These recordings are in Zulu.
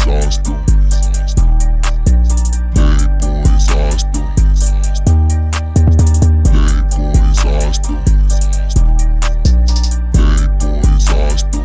Playboys Astor. Playboys Astor. Playboys Astor.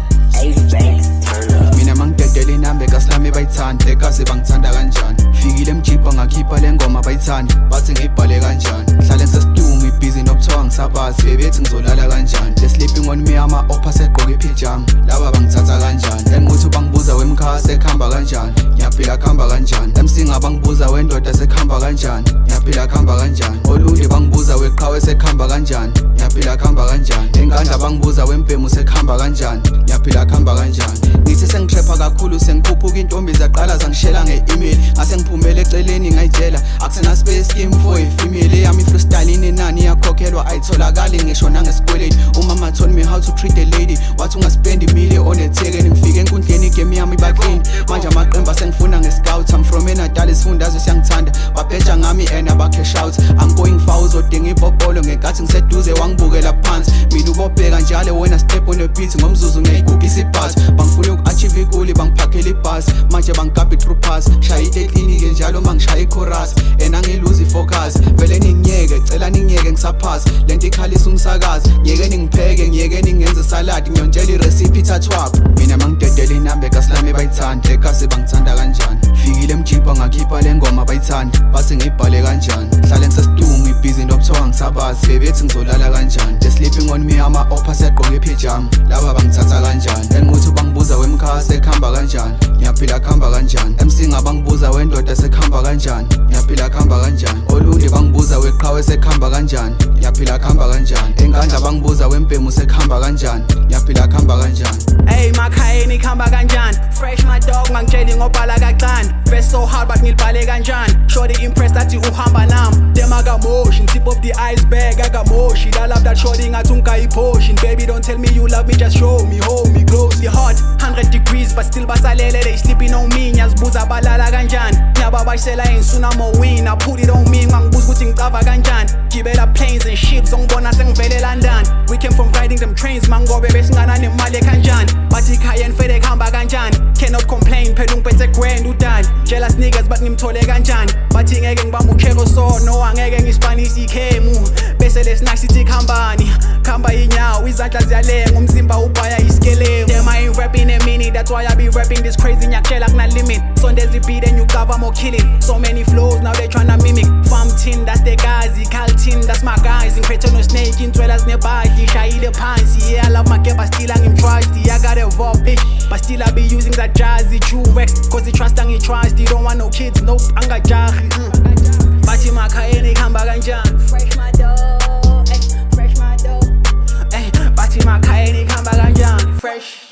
Mina mangidedela inambe kasilami bayithanda ekazi bangithanda kanjani. Fikile emjibha ngakhipha le ngoma bayithanda bathi ngiyibhale kanjani. Hlale ngisesitumu ibhizi nokuthiwa ngisabazi bebethi ngizolala kanjani. The sleeping on me ama-opha segqoke ipijama laba bangithatha kanjani. Enquthi bangibuza wemkhaya sekuhamba kanjani. Ngiyaphila kuhamba kanjani. Emsinga bangibuza wendoda sekuhamba kanjani. Ngiyaphila kuhamba kanjani. Olundi bangibuza weqhawe sekuhamba kanjani. Ngiyaphila kuhamba kanjani. Engandla bangibuza wempemu sekuhamba kanjani. Ngiyaphila kuhamba kanjani. Ngithi sengitrepha kakhulu sengiphuphuka intombi zaqala zangishela nge-email. Ngase ngiphumele eceleni ngayitshela akusena space scheme for a female. Eyami freestyle inenani iyakhokhelwa ayitholakali ngisho nangesikweleti. Umama told me how to treat a lady. Wathi ungaspendi imili on ethekeni. Ngifike enkundleni igame yami ibaqini. Manje amaqembu asengifuna nge-scout. I'm from eNatal isifundazwe siyangithanda. Babheja ngami and aba-cash out. I'm going far uzodinga ibhobholo ngenkathi ngiseduze wangibukela phansi. Mina ubobheka njalo wena step on a beat ngomzuzu ngiyayigugisa ibhasi. Bangifuna uku-achieve ikuli bangiphakhela ibhasi. Manje bangigabha i-true pass. Shaya iteklinike njalo mangishaya i-chorus. Enangiluza i-focus. Vele ningiyeke cela ningiyeke ngisaphasi. Lento ikhalisa umsakazi. Ngiyeke ningipheke ngiyeke ningenze salad. Ngiyontshela i-recipe ithathwapho. Mina mangidedela inambe kasilami bayithanda ekasi bangithanda kanjani. Fikile emjibha ngakhipha le ngoma bayithanda bathi ngiyibhale kanjani. Hlale ngisesitumu ibhizi nokuthiwa ngisabazi bebethi ngizolala kanjani. The sleeping on me ama-opha segqoke ipijama laba bangithatha kanjani. Enquthi bangibuza wemkhaya sekuhamba kanjani. Ngiyaphila kuhamba kanjani. Emsinga bangibuza wendoda sekuhamba kanjani. Ngiyaphila kuhamba kanjani. Olundi bangibuza weqhawe sekuhamba kanjani. Ngiyaphila kuhamba kanjani. Engandla bangibuza wempemu sekuhamba kanjani. Ngiyaphila kuhamba kanjani. Hey makhayeni khamba kanjani. Fresh my dog ngangitsheli ngobhala kancane. Verse so hard but ngilibhale kanjani. Shorty impressed athi uhamba nami. Dem akamoshi tip of the iceberg akamoshi. I love that shorty ngathi ungayiphoshi. Baby don't tell me you love me just show me. Hold me closely hot 100 degrees but still basalele. They sleeping on me ngiyazibuza balala kanjani. Nyaba bayisela insuna mo win. I put it on me ngangibuza ukuthi ngicava kanjani. Gibela planes and ships ongibona sengivele London. We came from riding them trains mangobe besingana nemali kanjani. Bathi khaya nifede kuhamba kanjani. Cannot complain phela ungiphethe grand udali. Jealous niggas but ngimthole kanjani. Bathi ngeke ngibamba ukheko so no angeke ngispanisi ikhemu. Bese lesinack sithi khambani. Khamba inyawo izandla ziyalenga umzimba ubhaya iskelemu. Damn I ain't rapping a minute that's why I be rapping this crazy ngiyakutshela kuna limit. Sondeza beat and you cover more killing. So many flows now they tryna mimic. Farmtin that's the guys, Caltin that's my guys. Ngiphethe no snake intwela zinebhadi shayile phansi. Yeah I love my game but still angimtrusty. I got a raw bitch but still I be using that jazzy true Rex. Cause the trust angitrusti don't want no kids nope angajahi. Bathi makhayeni khamba kanjani. Fresh my dough, fresh my dough. Bathi makhayeni khamba kanjani. Fresh